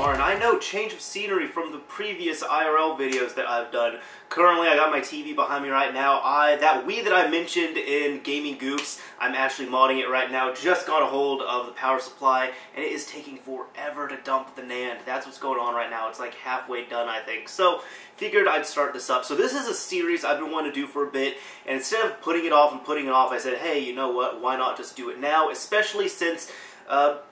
ASMR, and I know, change of scenery from the previous IRL videos that I've done. Currently, I got my TV behind me right now. That Wii that I mentioned in Gaming Goofs, I'm actually modding it right now. Just got a hold of the power supply, and it is taking forever to dump the NAND. That's what's going on right now. It's like halfway done, I think. So, figured I'd start this up. So this is a series I've been wanting to do for a bit, and instead of putting it off, I said, hey, you know what, why not just do it now, especially since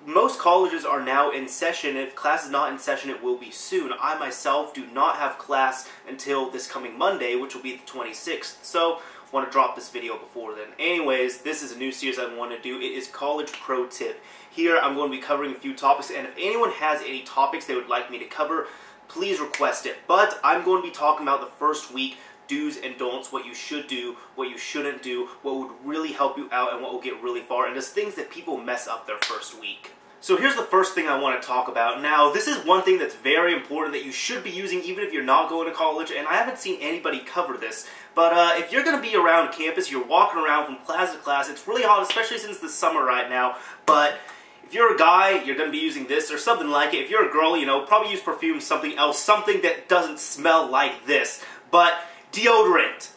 most colleges are now in session. If class is not in session, it will be soon. I myself do not have class until this coming Monday, which will be the 26th, so I want to drop this video before then. Anyways, this is a new series I want to do. It is College Pro Tip. Here I'm going to be covering a few topics, and if anyone has any topics they would like me to cover, please request it. But I'm going to be talking about the first week, do's and don'ts, what you should do, what you shouldn't do, what would really help you out and what will get really far, and just things that people mess up their first week. So here's the first thing I want to talk about. Now, this is one thing that's very important that you should be using even if you're not going to college, and I haven't seen anybody cover this, but if you're going to be around campus, you're walking around from class to class, it's really hot, especially since the summer right now, but if you're a guy, you're going to be using this or something like it. If you're a girl, you know, probably use perfume, something else, something that doesn't smell like this. But deodorant,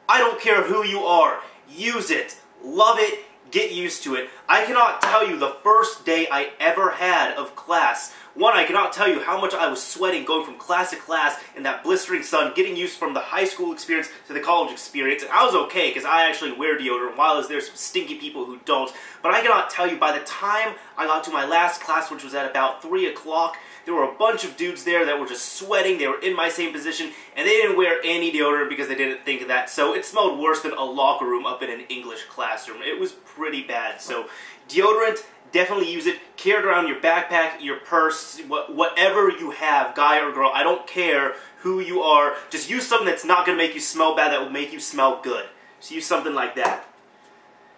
I don't care who you are, use it, love it, get used to it. I cannot tell you the first day I ever had of class. One, I cannot tell you how much I was sweating going from class to class in that blistering sun, getting used from the high school experience to the college experience. And I was okay because I actually wear deodorant, while there's some stinky people who don't. But I cannot tell you, by the time I got to my last class, which was at about 3 o'clock, there were a bunch of dudes there that were just sweating. They were in my same position, and they didn't wear any deodorant because they didn't think of that. So it smelled worse than a locker room up in an English classroom. It was pretty bad. So deodorant, definitely use it. Carry it around your backpack, your purse, whatever you have, guy or girl. I don't care who you are. Just use something that's not going to make you smell bad, that will make you smell good. So use something like that.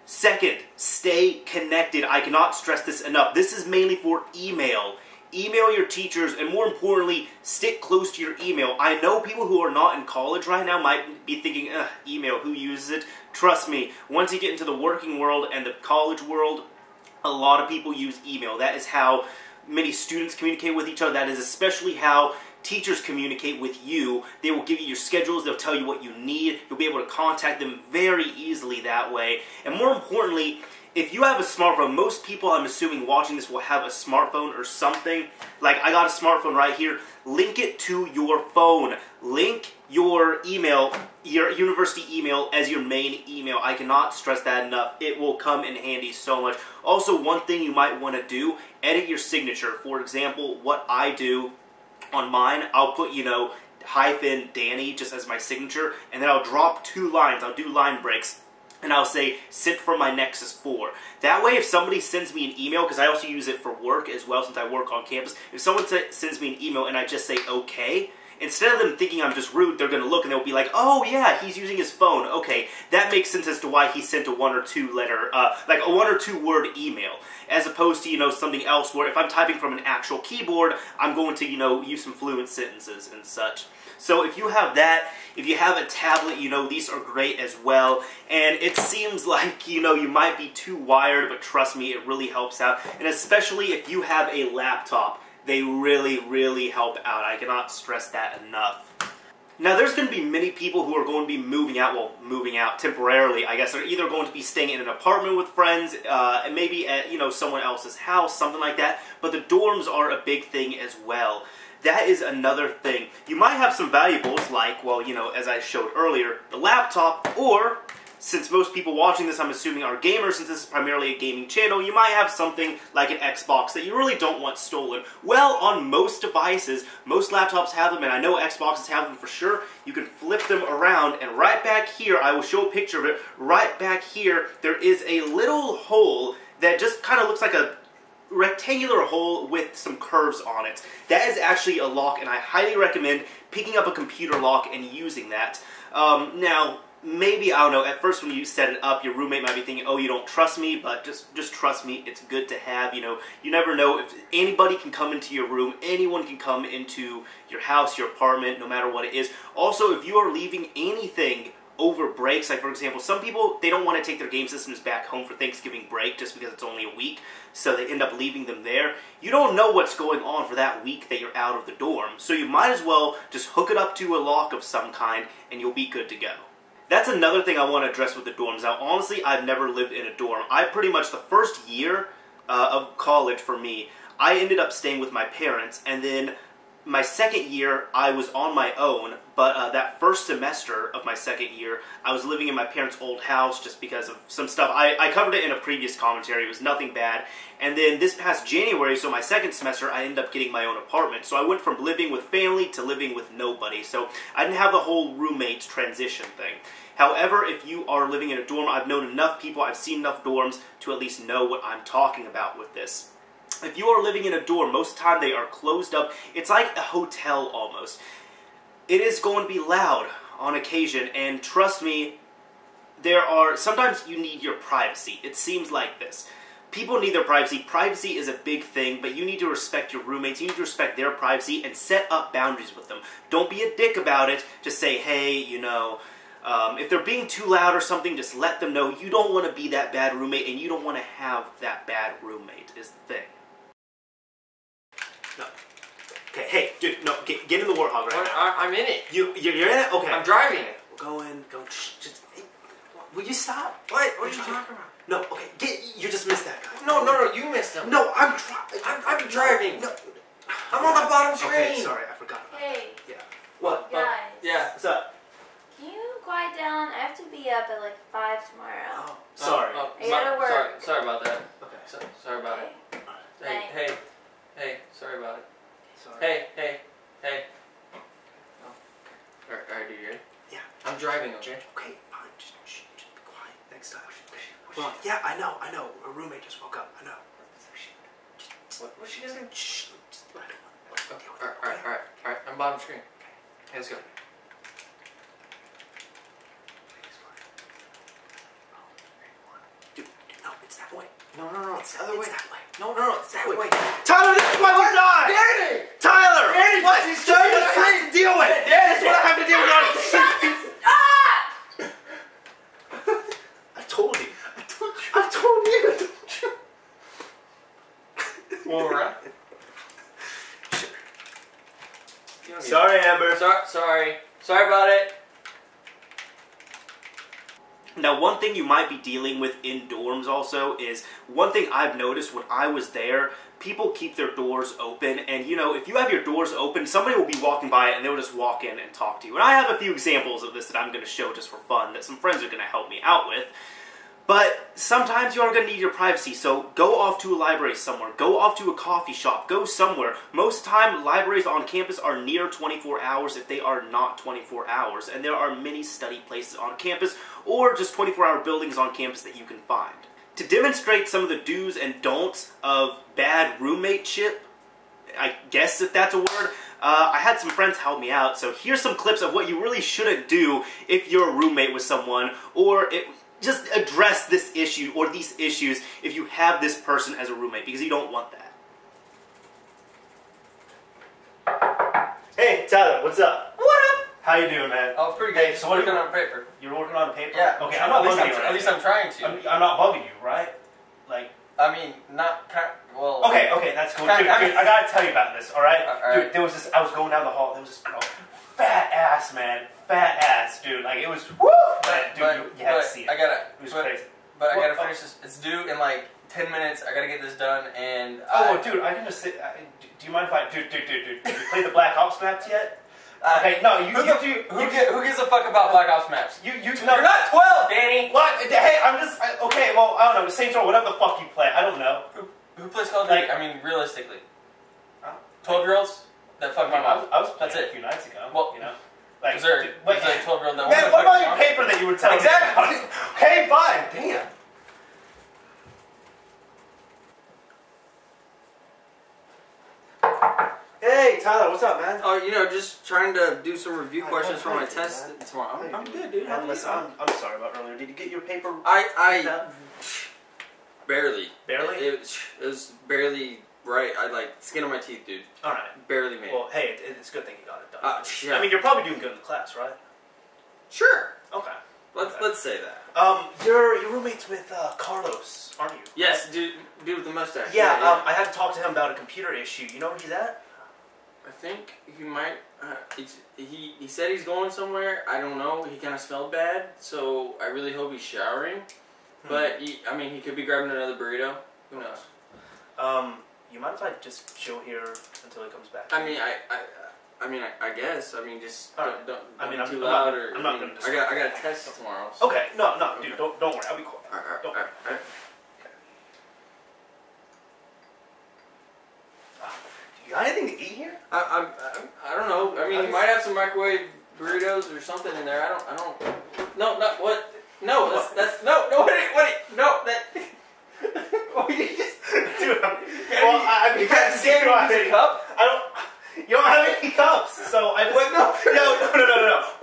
Second, stay connected. I cannot stress this enough. This is mainly for email. Email your teachers, and more importantly, stick close to your email. I know people who are not in college right now might be thinking, ugh, email, who uses it? Trust me, once you get into the working world and the college world, a lot of people use email. That is how many students communicate with each other. That is especially how teachers communicate with you. They will give you your schedules, they'll tell you what you need, you'll be able to contact them very easily that way. And more importantly, if you have a smartphone, most people, I'm assuming, watching this will have a smartphone or something. Like, I got a smartphone right here. Link it to your phone. Link your email, your university email, as your main email. I cannot stress that enough. It will come in handy so much. Also, one thing you might want to do, edit your signature. For example, what I do on mine, I'll put, you know, hyphen Danny just as my signature, and then I'll drop 2 lines. I'll do line breaks. And I'll say, sent from my Nexus 4. That way, if somebody sends me an email, because I also use it for work as well since I work on campus, if someone sends me an email and I just say, okay, instead of them thinking I'm just rude, they're going to look and they'll be like, oh yeah, he's using his phone. Okay, that makes sense as to why he sent a 1 or 2 letter, like a 1 or 2 word email. As opposed to, you know, something else where if I'm typing from an actual keyboard, I'm going to, you know, use some fluent sentences and such. So if you have that, if you have a tablet, you know, these are great as well. And it seems like, you know, you might be too wired, but trust me, it really helps out. And especially if you have a laptop, they really, really help out. I cannot stress that enough. Now, there's going to be many people who are going to be moving out, well, moving out temporarily, I guess. They're either going to be staying in an apartment with friends, and maybe at, you know, someone else's house, something like that. But the dorms are a big thing as well. That is another thing. You might have some valuables like, well, you know, as I showed earlier, the laptop, or, since most people watching this, I'm assuming, are gamers, since this is primarily a gaming channel, you might have something like an Xbox that you really don't want stolen. Well, on most devices, most laptops have them, and I know Xboxes have them for sure. You can flip them around, and right back here, I will show a picture of it, right back here, there is a little hole that just kind of looks like a rectangular hole with some curves on it. That is actually a lock, and I highly recommend picking up a computer lock and using that. Now, maybe, I don't know, at first when you set it up, your roommate might be thinking, oh, you don't trust me, but just trust me, it's good to have, you know. You never know if anybody can come into your room, anyone can come into your house, your apartment, no matter what it is. Also, if you are leaving anything over breaks. Like, for example, some people, they don't want to take their game systems back home for Thanksgiving break just because it's only a week, so they end up leaving them there. You don't know what's going on for that week that you're out of the dorm, so you might as well just hook it up to a lock of some kind, and you'll be good to go. That's another thing I want to address with the dorms. Now, honestly, I've never lived in a dorm. I pretty much, the first year of college for me, I ended up staying with my parents, and then my second year, I was on my own, but that first semester of my second year, I was living in my parents' old house just because of some stuff. I covered it in a previous commentary. It was nothing bad. And then this past January, so my second semester, I ended up getting my own apartment. So I went from living with family to living with nobody. So I didn't have the whole roommates transition thing. However, if you are living in a dorm, I've known enough people, I've seen enough dorms to at least know what I'm talking about with this. If you are living in a dorm, most of the time they are closed up. It's like a hotel almost. It is going to be loud on occasion, and trust me, sometimes you need your privacy. It seems like this. People need their privacy. Privacy is a big thing, but you need to respect your roommates. You need to respect their privacy and set up boundaries with them. Don't be a dick about it. Just say, hey, you know, if they're being too loud or something, just let them know you don't want to be that bad roommate, and you don't want to have that bad roommate is the thing. No. Okay, hey, dude, no, get in the Warthog right now. I'm in it. You're in it? Okay. I'm driving it. Go in, just, hey, will you stop? What are you talking about? No, okay, you just missed that guy. No, you missed him. No, I'm driving. No. I'm on the bottom screen. Okay, sorry, I forgot about Hey. Yeah. What? Guys. Yeah. What's up? Can you quiet down? I have to be up at like 5 tomorrow. Oh, sorry. I gotta work. Sorry about that. Okay. Sorry about Okay. it. Hey, sorry about it. Sorry. Hey. Oh. Alright, are you ready? Yeah. I'm driving, okay? Okay, fine. Just be quiet next time. Come on. Yeah, I know. A roommate just woke up. I know. What's she doing? Shh. Just let her. Alright. I'm bottom screen. Okay, let's go. Dude, no, it's that way. No, it's the other way. It's that way. No, it's that way. Tyler, this is why we die! Danny! Tyler! Danny, what? she's This is trying what to I have to deal with! This is what I have to deal with! I told you. I told you. Well, right? Sorry, Amber. Sorry about it. Now, one thing you might be dealing with in dorms also is, one thing I've noticed when I was there, people keep their doors open, and you know, if you have your doors open, somebody will be walking by and they'll just walk in and talk to you. And I have a few examples of this that I'm going to show just for fun that some friends are going to help me out with. But sometimes you are going to need your privacy, so go off to a library somewhere, go off to a coffee shop, go somewhere. Most of the time, libraries on campus are near 24 hours if they are not 24 hours, and there are many study places on campus, or just 24-hour buildings on campus that you can find. To demonstrate some of the do's and don'ts of bad roommateship, I guess if that's a word, I had some friends help me out, so here's some clips of what you really shouldn't do if you're a roommate with someone, or just address this issue or these issues if you have this person as a roommate, because you don't want that. Hey, Tyler, what's up? What up? How you doing, man? I was pretty good. Hey, so what working on paper. You're working on the paper? Yeah. Okay, I'm not bugging you. At least I'm trying to. I'm not bugging you, right? Like. I mean, well. Okay, that's cool. Dude, I gotta tell you about this, alright? Alright. Dude, there was this, I was going down the hall, there was this girl, fat ass, man, dude, like, it was, woo! Dude, you had to see it. It was crazy. But I gotta finish this. It's due in like 10 minutes. I gotta get this done, and dude, I can just sit, do you mind if I, dude, did you play the Black Ops maps yet? Okay, no, who gives a fuck about Black Ops maps? You're not 12, Danny! What? Hey, I'm just, okay, well, I don't know, Saints Row, whatever the fuck you play, I don't know. Who plays Call of Duty? I mean, realistically. 12-years-olds? That fuck my mom. I was playing That's it a few nights ago, well, you know? Like, is there a 12-year-old that man, what about your paper that you were telling me about? Okay, fine, damn. Hey, Tyler, what's up, man? Oh, you know, just trying to do some review questions for my test tomorrow. I'm good, dude. Man, listen, I'm sorry about earlier. Did you get your paper? I barely. Barely? It was barely right. I like skin on my teeth, dude. All right. Barely made it. Well, hey, it's a good thing you got it done. Yeah. I mean, you're probably doing good in the class, right? Sure. Okay. Let's say that. You're roommates with Carlos, aren't you? Yes, dude with the mustache. Yeah. I had to talk to him about a computer issue. You know where he's at? I think he might. He said he's going somewhere. I don't know. He kind of smelled bad, so I really hope he's showering. But he could be grabbing another burrito. Who knows? You mind if I just chill here until he comes back? I guess. Just right. don't I'm too not, loud. I'm not gonna. I got a test tomorrow. So. Okay. No, dude. Don't worry. I'll be quiet. All right. You got anything to eat here? I don't know. You might have some microwave burritos or something in there. I don't. No, not what. No, that's no. What? No, that. What did you just? Dude, You can't see a cup. You don't have any cups, so I just. What? No.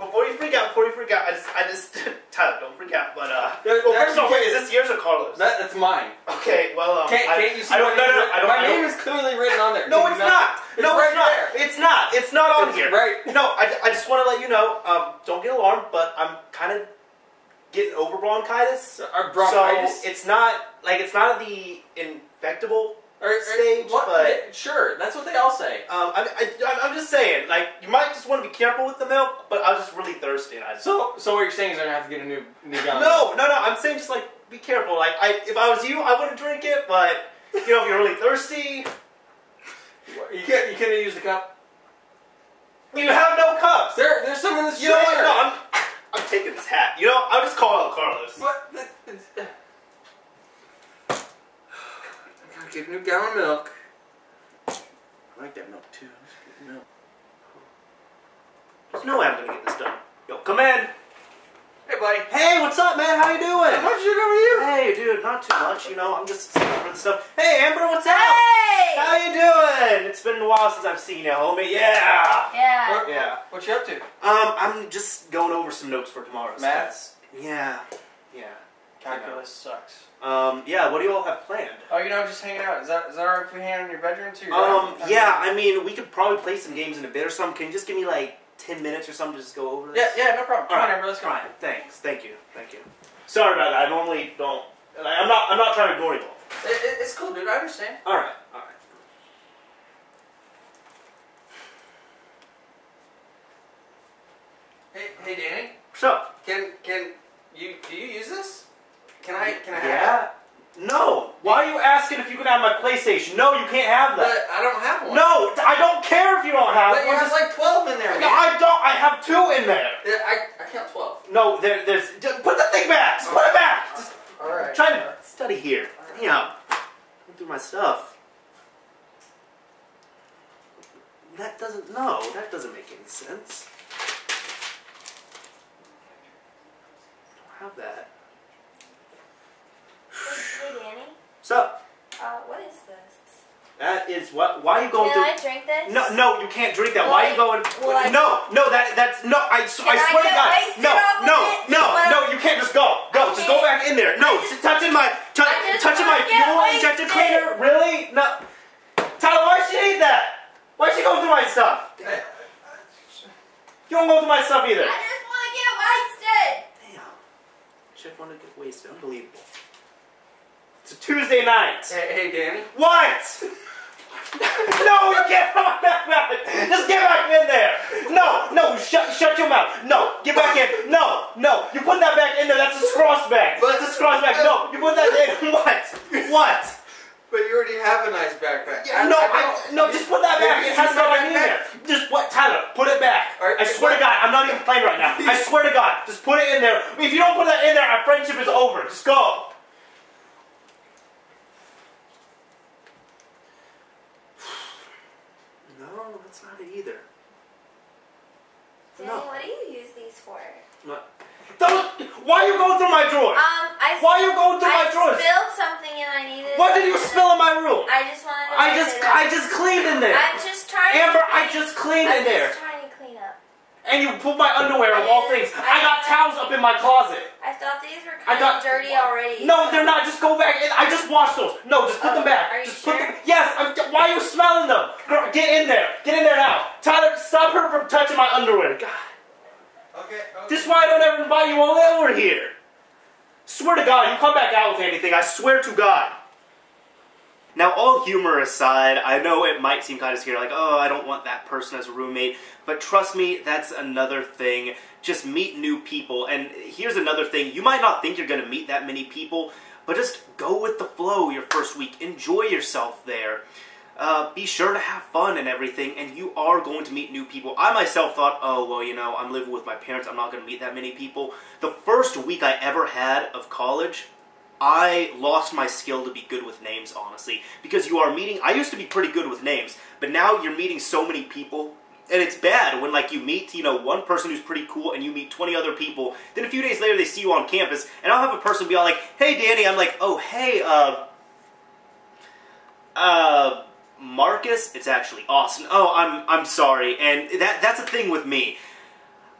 Before you freak out, I just. Tyler, don't freak out. But first of all, wait, is this yours or Carlos? That's mine. Okay, well, Can't you see? My name is clearly written on there. No, it's not. It's right there. It's not. It's not on here. Right. No, I just want to let you know. Don't get alarmed, but I'm kind of getting over bronchitis. Bronchitis. So it's not at the infectable stage, what? but Sure, that's what they all say. I'm just saying, you might just want to be careful with the milk. But I was just really thirsty, and So what you're saying is I'm gonna have to get a new gun? No. I'm saying just be careful. If I was you, I wouldn't drink it. But if you're really thirsty, you couldn't use the cup. you have no cups. There's some in the You know what? No, I'm taking this hat. I'll just call out Carlos. What? I gotta get a new gallon of milk. I like that milk too. That's good milk. There's no way I'm gonna get this done. Yo, come in. Hey, buddy. Hey, what's up, man? How you doing? How much is it over you? Hey, dude, not too much. I'm just sitting for the stuff. Hey, Amber, what's up? Hey! How you doing? It's been a while since I've seen you, homie. Yeah. Yeah. What you up to? I'm just going over some notes for tomorrow's Maths? test. Yeah. Calculus sucks. Yeah. What do you all have planned? Oh, just hanging out. Is that alright if we hang out in your bedroom too? Yeah. We could probably play some games in a bit or something. Can you just give me 10 minutes or something to just go over this? Yeah, no problem. Come on, Amber, let's go. All right, thanks. Thank you. Sorry about that. I normally don't. I'm not trying to ignore you all. It's cool, dude. I understand. All right. Hey, Danny. What's up? Do you use this? Can I have Yeah. No. Why are you asking if you can have my PlayStation? No, you can't have But that. I don't have one. No, I don't care if you don't have But one. you have 12 in there, man. No, I don't. I have 2 in there. I count 12. No, there's. Just put the thing back. Just put it back. Just Alright. trying to study here. Damn. Going through my stuff. That doesn't make any sense. I don't have that. Hey, Danny. What's up? What is this? That is what. Why are you going Can through? I drink this? No, you can't drink that. Why are you going? That's no. I swear to God. No. You can't just go. Just go back in there. No, touching my fuel injector cleaner. Really? No. Tyler, why'd she need that? Why'd she go through my stuff? You don't go through my stuff either. I just want to get wasted. Damn. Chick wanted to get wasted. Unbelievable. It's a Tuesday night. Hey, Danny. What? No, you can't put my back. Just get back in there. No, shut your mouth. No, get back in. No, you put that back in there. That's a scross bag. That's a scross bag. No, you put that in. What? But you already have a nice backpack. No, just put that back. It has no in there. Just what, Tyler? Put it back. I swear to God, I'm not even playing right now. I swear to God, just put it in there. If you don't put that in there, our friendship is over. Just go. No, that's not it either. Danny, what do you use these for? Why are you going through my drawers? Why are you going through my drawers? I spilled something and I needed. What did you spill in my room? I just wanted to. I just cleaned in there. I'm just trying. Amber, I just cleaned in there. I'm just trying to clean up. And you put my underwear of all things. I got towels up in my closet. I thought these were kind of dirty already. No, they're not. Just go back in. I just washed those. No, just put them back. Are you just sure? put them. Yes. Why are you smelling them? Girl, get in there. Get in there now. Tyler, stop her from touching my underwear. God. Okay. This is why I don't ever invite you all over here. Swear to God, you come back out with anything, I swear to God. Now, all humor aside, I know it might seem kind of scary, like, oh, I don't want that person as a roommate, but trust me, that's another thing. Just meet new people, and here's another thing. You might not think you're going to meet that many people, but just go with the flow your first week. Enjoy yourself there. Be sure to have fun and everything, and you are going to meet new people. I myself thought, oh, well, you know, I'm living with my parents, I'm not going to meet that many people. The first week I ever had of college, I lost my skill to be good with names, honestly. Because you are meeting, I used to be pretty good with names, but now you're meeting so many people, and it's bad when, like, you meet, you know, one person who's pretty cool, and you meet 20 other people, then a few days later they see you on campus, and I'll have a person be all like, hey, Danny, I'm like, oh, hey, Marcus? It's actually Austin. Oh, I'm sorry, and that's a thing with me.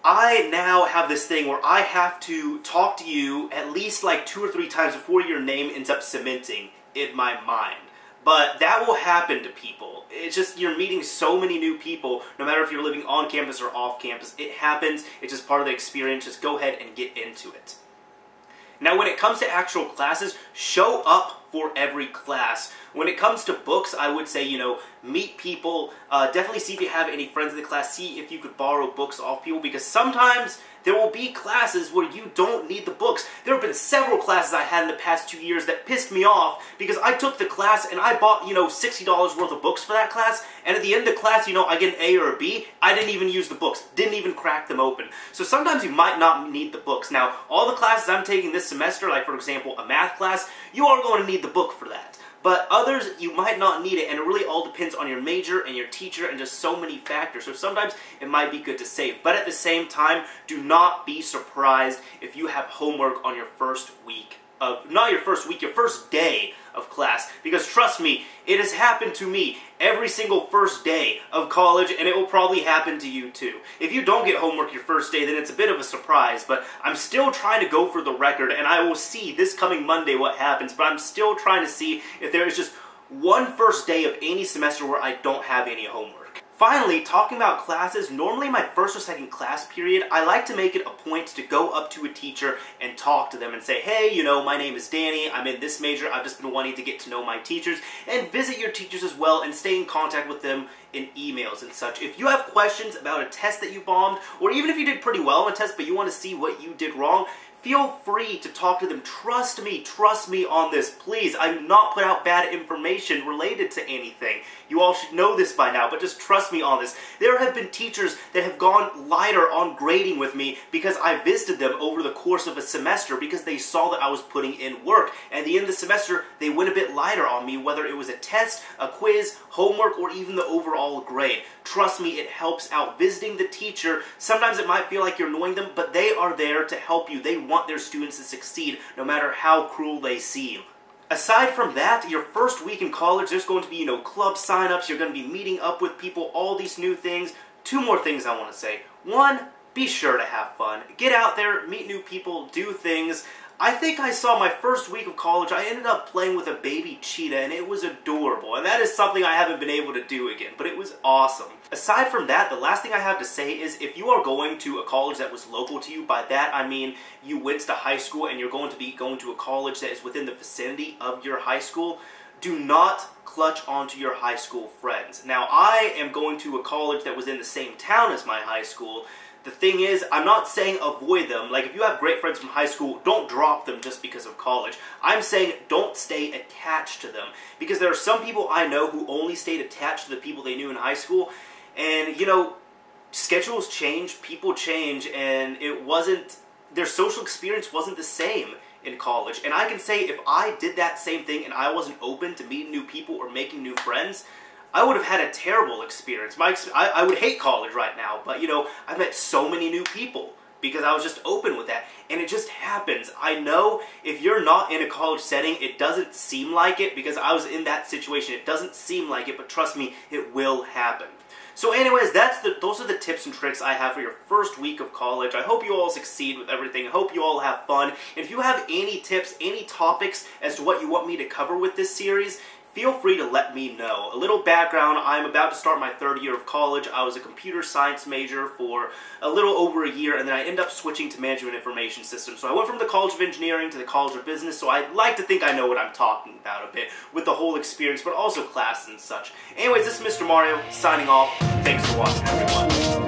I now have this thing where I have to talk to you at least like 2 or 3 times before your name ends up cementing in my mind. But that will happen to people. It's just, you're meeting so many new people, no matter if you're living on campus or off campus. It happens. It's just part of the experience. Just go ahead and get into it. Now, when it comes to actual classes, show up for every class. When it comes to books, I would say, you know, meet people. Definitely see if you have any friends in the class. See if you could borrow books off people, because sometimes there will be classes where you don't need the books. There have been several classes I had in the past 2 years that pissed me off because I took the class and I bought, you know, $60 worth of books for that class, and at the end of the class, you know, I get an A or a B. I didn't even use the books. Didn't even crack them open. So sometimes you might not need the books. Now, all the classes I'm taking this semester, like for example, a math class, you are going to need the book for that. But others, you might not need it, and it really all depends on your major and your teacher and just so many factors. So sometimes it might be good to save. But at the same time, do not be surprised if you have homework on your first week of, not your first week, your first day of class. Because trust me, it has happened to me every single first day of college, and it will probably happen to you too. If you don't get homework your first day, then it's a bit of a surprise, but I'm still trying to go for the record, and I will see this coming Monday what happens, but I'm still trying to see if there is just one first day of any semester where I don't have any homework. Finally, talking about classes, normally my first or second class period, I like to make it a point to go up to a teacher and talk to them and say, hey, you know, my name is Danny, I'm in this major, I've just been wanting to get to know my teachers, and visit your teachers as well and stay in contact with them in emails and such. If you have questions about a test that you bombed, or even if you did pretty well on a test but you want to see what you did wrong, feel free to talk to them. Trust me on this, please. I do not put out bad information related to anything. You all should know this by now, but just trust me on this. There have been teachers that have gone lighter on grading with me because I visited them over the course of a semester because they saw that I was putting in work. And at the end of the semester, they went a bit lighter on me, whether it was a test, a quiz, homework, or even the overall grade. Trust me, it helps out. Visiting the teacher, sometimes it might feel like you're annoying them, but they are there to help you. They want their students to succeed, no matter how cruel they seem. Aside from that, your first week in college, there's going to be, you know, club signups, you're going to be meeting up with people, all these new things. 2 more things I want to say. 1, be sure to have fun. Get out there, meet new people, do things. I think I saw my first week of college, I ended up playing with a baby cheetah, and it was adorable. And that is something I haven't been able to do again, but it was awesome. Aside from that, the last thing I have to say is if you are going to a college that was local to you, by that I mean you went to high school and you're going to be going to a college that is within the vicinity of your high school, do not clutch onto your high school friends. Now, I am going to a college that was in the same town as my high school. The thing is, I'm not saying avoid them. Like, if you have great friends from high school, don't drop them just because of college. I'm saying don't stay attached to them. Because there are some people I know who only stayed attached to the people they knew in high school. And, you know, schedules change, people change, and it wasn't, their social experience wasn't the same in college. And I can say if I did that same thing and I wasn't open to meeting new people or making new friends, I would have had a terrible experience. I would hate college right now, but, you know, I've met so many new people because I was just open with that, and it just happens. I know if you're not in a college setting, it doesn't seem like it, because I was in that situation. It doesn't seem like it, but trust me, it will happen. So anyways, those are the tips and tricks I have for your first week of college. I hope you all succeed with everything. I hope you all have fun. If you have any tips, any topics as to what you want me to cover with this series, feel free to let me know. A little background, I'm about to start my 3rd year of college. I was a computer science major for a little over a year, and then I ended up switching to management information systems. So I went from the College of Engineering to the College of Business, so I like to think I know what I'm talking about a bit with the whole experience, but also classes and such. Anyways, this is Mr. Mario, signing off. Thanks for watching, everyone.